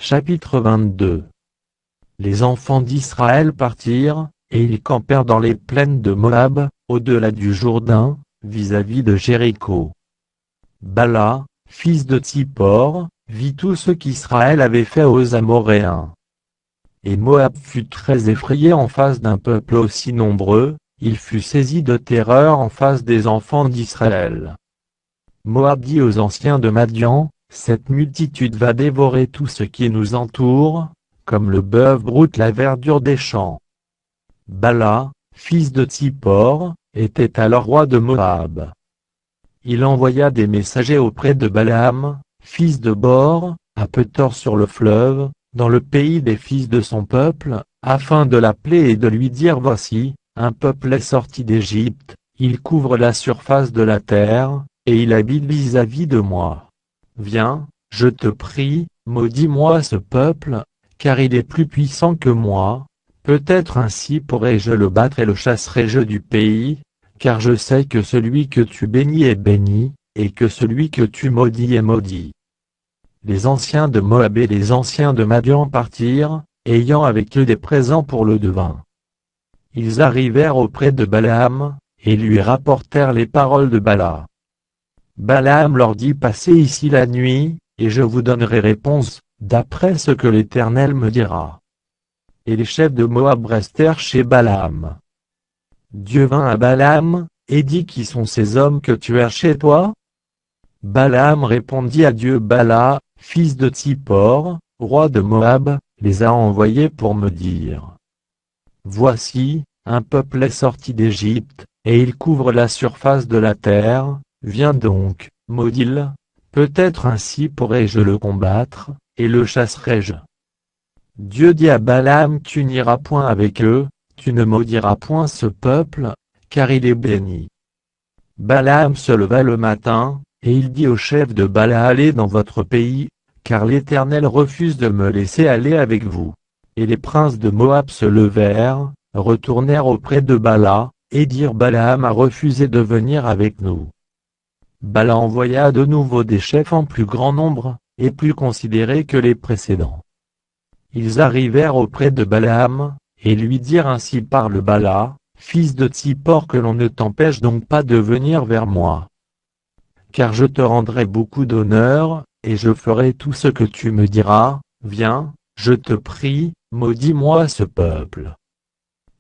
Chapitre 22. Les enfants d'Israël partirent, et ils campèrent dans les plaines de Moab, au-delà du Jourdain, vis-à-vis de Jéricho. Bala, fils de Tsippor, vit tout ce qu'Israël avait fait aux Amoréens. Et Moab fut très effrayé en face d'un peuple aussi nombreux, il fut saisi de terreur en face des enfants d'Israël. Moab dit aux anciens de Madian, « Cette multitude va dévorer tout ce qui nous entoure, comme le bœuf broute la verdure des champs. » Bala, fils de Tsippor, était alors roi de Moab. Il envoya des messagers auprès de Balaam, fils de Bor, à Petor sur le fleuve, dans le pays des fils de son peuple, afin de l'appeler et de lui dire « Voici, un peuple est sorti d'Égypte, il couvre la surface de la terre, et il habite vis-à-vis de moi. Viens, je te prie, maudis-moi ce peuple, car il est plus puissant que moi, peut-être ainsi pourrai-je le battre et le chasserai-je du pays, car je sais que celui que tu bénis est béni, et que celui que tu maudis est maudit. » Les anciens de Moab et les anciens de Madian partirent, ayant avec eux des présents pour le devin. Ils arrivèrent auprès de Balaam, et lui rapportèrent les paroles de Bala. Balaam leur dit « Passez ici la nuit, et je vous donnerai réponse, d'après ce que l'Éternel me dira. » Et les chefs de Moab restèrent chez Balaam. Dieu vint à Balaam, et dit « Qui sont ces hommes que tu as chez toi ?» Balaam répondit à Dieu « Bala, fils de Tsippor, roi de Moab, les a envoyés pour me dire. Voici, un peuple est sorti d'Égypte, et il couvre la surface de la terre, viens donc, maudis-le, peut-être ainsi pourrai-je le combattre, et le chasserai-je. Dieu dit à Balaam « Tu n'iras point avec eux, tu ne maudiras point ce peuple, car il est béni. » Balaam se leva le matin, et il dit au chef de Bala « Allez dans votre pays, car l'Éternel refuse de me laisser aller avec vous. » Et les princes de Moab se levèrent, retournèrent auprès de Bala, et dirent « Balaam a refusé de venir avec nous. » Bala envoya de nouveau des chefs en plus grand nombre, et plus considérés que les précédents. Ils arrivèrent auprès de Balaam, et lui dirent « Ainsi parle Bala, fils de Tsippor, que l'on ne t'empêche donc pas de venir vers moi. Car je te rendrai beaucoup d'honneur, et je ferai tout ce que tu me diras, viens, je te prie, maudis-moi ce peuple. »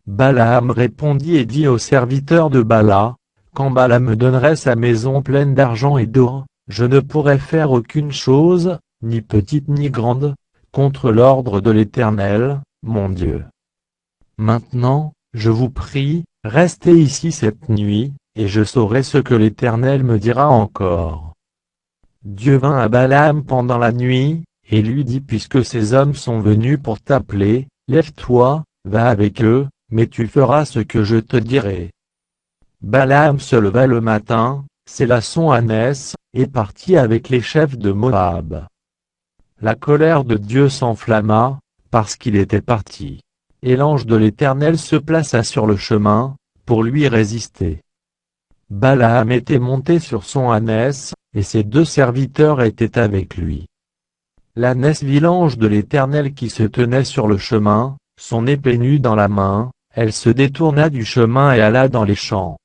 Balaam répondit et dit aux serviteurs de Bala, « Quand Bala me donnerait sa maison pleine d'argent et d'or, je ne pourrais faire aucune chose, ni petite ni grande, contre l'ordre de l'Éternel, mon Dieu. Maintenant, je vous prie, restez ici cette nuit, et je saurai ce que l'Éternel me dira encore. » Dieu vint à Balaam pendant la nuit, et lui dit « Puisque ces hommes sont venus pour t'appeler, lève-toi, va avec eux, mais tu feras ce que je te dirai. » Balaam se leva le matin, sella son ânesse, et partit avec les chefs de Moab. La colère de Dieu s'enflamma, parce qu'il était parti. Et l'ange de l'Éternel se plaça sur le chemin, pour lui résister. Balaam était monté sur son ânesse, et ses deux serviteurs étaient avec lui. L'ânesse vit l'ange de l'Éternel qui se tenait sur le chemin, son épée nue dans la main, elle se détourna du chemin et alla dans les champs.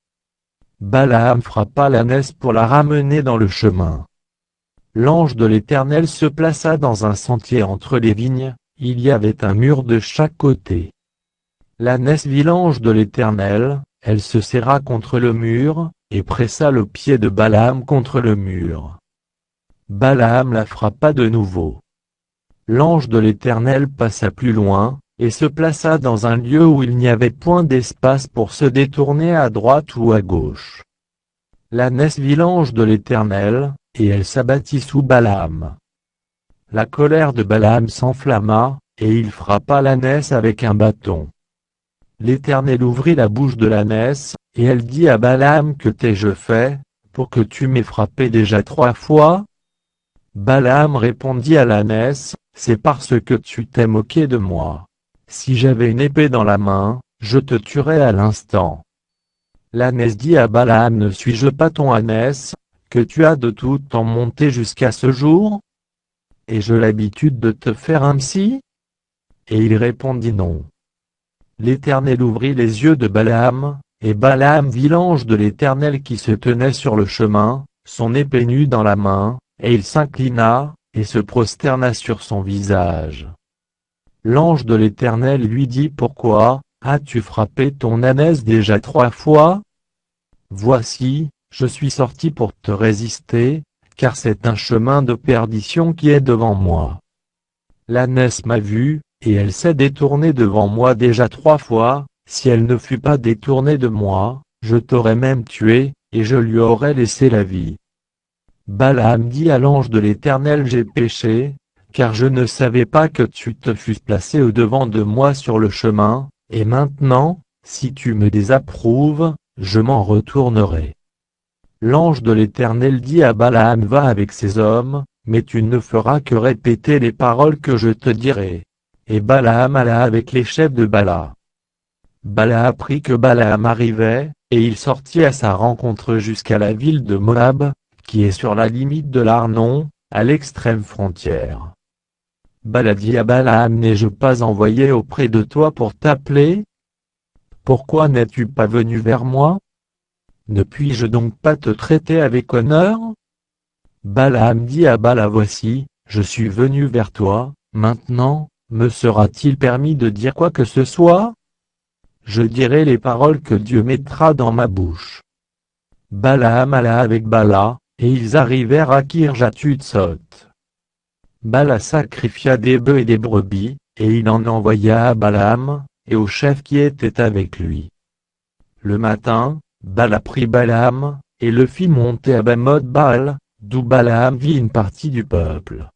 Balaam frappa l'ânesse pour la ramener dans le chemin. L'ange de l'Éternel se plaça dans un sentier entre les vignes, il y avait un mur de chaque côté. L'ânesse vit l'ange de l'Éternel, elle se serra contre le mur, et pressa le pied de Balaam contre le mur. Balaam la frappa de nouveau. L'ange de l'Éternel passa plus loin, et se plaça dans un lieu où il n'y avait point d'espace pour se détourner à droite ou à gauche. L'ânesse vit l'ange de l'Éternel, et elle s'abattit sous Balaam. La colère de Balaam s'enflamma, et il frappa l'ânesse avec un bâton. L'Éternel ouvrit la bouche de l'ânesse, et elle dit à Balaam « Que t'ai-je fait, pour que tu m'aies frappé déjà 3 fois ?» Balaam répondit à l'ânesse « C'est parce que tu t'es moqué de moi. Si j'avais une épée dans la main, je te tuerais à l'instant. » L'ânesse dit à Balaam « Ne suis-je pas ton ânesse, que tu as de tout temps monté jusqu'à ce jour ? ai-je l'habitude de te faire ainsi? Et il répondit non. L'Éternel ouvrit les yeux de Balaam, et Balaam vit l'ange de l'Éternel qui se tenait sur le chemin, son épée nue dans la main, et il s'inclina, et se prosterna sur son visage. L'ange de l'Éternel lui dit: Pourquoi as-tu frappé ton ânesse déjà 3 fois? Voici, je suis sorti pour te résister, car c'est un chemin de perdition qui est devant moi. L'ânesse m'a vu, et elle s'est détournée devant moi déjà 3 fois, si elle ne fût pas détournée de moi, je t'aurais même tué, et je lui aurais laissé la vie. Balaam dit à l'ange de l'Éternel: J'ai péché, car je ne savais pas que tu te fusses placé au-devant de moi sur le chemin, et maintenant, si tu me désapprouves, je m'en retournerai. L'ange de l'Éternel dit à Balaam: Va avec ces hommes, mais tu ne feras que répéter les paroles que je te dirai. Et Balaam alla avec les chefs de Bala. Bala apprit que Balaam arrivait, et il sortit à sa rencontre jusqu'à la ville de Moab, qui est sur la limite de l'Arnon, à l'extrême frontière. Bala dit à Balaam: N'ai-je pas envoyé auprès de toi pour t'appeler? Pourquoi n'es-tu pas venu vers moi? Ne puis-je donc pas te traiter avec honneur? Balaam dit à Bala: Voici, je suis venu vers toi, maintenant, me sera-t-il permis de dire quoi que ce soit? Je dirai les paroles que Dieu mettra dans ma bouche. Balaam alla avec Bala, et ils arrivèrent à Kirjath-Hutsot. Bala sacrifia des bœufs et des brebis, et il en envoya à Balaam, et aux chefs qui étaient avec lui. Le matin, Bala prit Balaam, et le fit monter à Bamoth Baal, d'où Balaam vit une partie du peuple.